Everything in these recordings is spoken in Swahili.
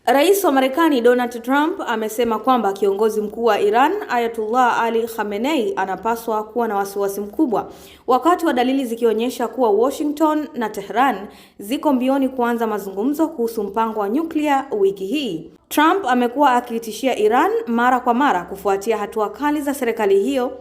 Rais wa Marekani Donald Trump amesema kwamba kiongozi mkuu wa Iran Ayatollah Ali Khamenei anapaswa kuwa na wasiwasi mkubwa wakati wa dalili zikionyesha kuwa Washington na Tehran ziko mbioni kuanza mazungumzo kuhusu mpango wa nyuklia wiki hii. Trump amekuwa akiitishia Iran mara kwa mara kufuatia hatua kali za serikali hiyo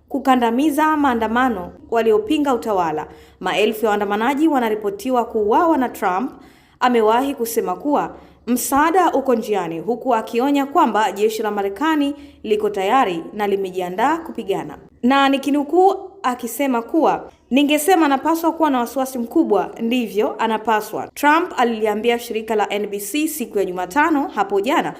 kukandamiza maandamano waliopinga utawala. Maelfu ya waandamanaji wanaripotiwa kuuawa na Trump amewahi kusema kuwa msaada uko njiani, huku akionya kwamba jeshi la Marekani liko tayari na limejiandaa kupigana. Na nikinukuu akisema kuwa, ningesema anapaswa kuwa na wasiwasi mkubwa, ndivyo anapaswa. Trump aliliambia shirika la NBC siku ya Jumatano hapo jana,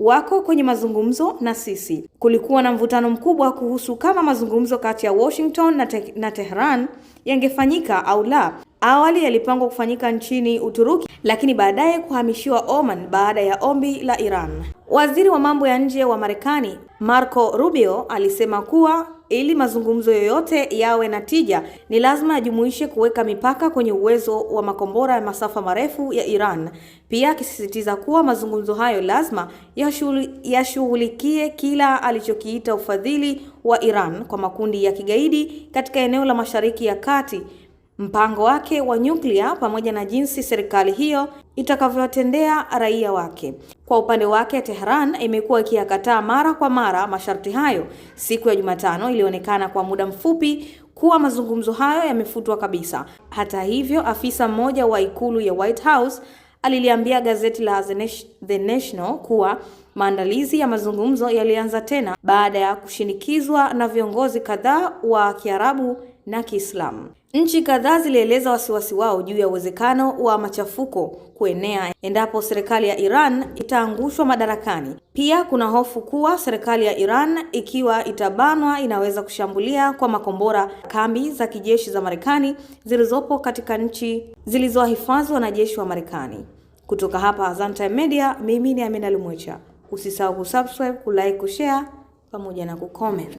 wako kwenye mazungumzo na sisi. Kulikuwa na mvutano mkubwa kuhusu kama mazungumzo kati ya Washington na Tehran yangefanyika au la. Awali yalipangwa kufanyika nchini Uturuki, lakini baadaye kuhamishiwa Oman baada ya ombi la Iran. Waziri wa mambo ya nje wa Marekani Marco Rubio alisema kuwa ili mazungumzo yoyote yawe na tija, ni lazima yajumuishe kuweka mipaka kwenye uwezo wa makombora ya masafa marefu ya Iran. Pia akisisitiza kuwa mazungumzo hayo lazima yashughulikie kila alichokiita ufadhili wa Iran kwa makundi ya kigaidi katika eneo la Mashariki ya Kati, mpango wake wa nyuklia pamoja na jinsi serikali hiyo itakavyowatendea raia wake. Kwa upande wake, Tehran imekuwa ikiyakataa mara kwa mara masharti hayo. Siku ya Jumatano ilionekana kwa muda mfupi kuwa mazungumzo hayo yamefutwa kabisa. Hata hivyo, afisa mmoja wa ikulu ya White House aliliambia gazeti la The National kuwa maandalizi ya mazungumzo yalianza tena baada ya kushinikizwa na viongozi kadhaa wa Kiarabu na Kiislamu. Nchi kadhaa zilieleza wasiwasi wao juu ya uwezekano wa machafuko kuenea endapo serikali ya Iran itaangushwa madarakani. Pia kuna hofu kuwa serikali ya Iran, ikiwa itabanwa, inaweza kushambulia kwa makombora kambi za kijeshi za Marekani zilizopo katika nchi zilizohifadhi wanajeshi wa Marekani. Kutoka hapa Zantime Media, mimi ni Amina Lumwecha. Usisahau kusubscribe, kulike, kushare pamoja na kucomment.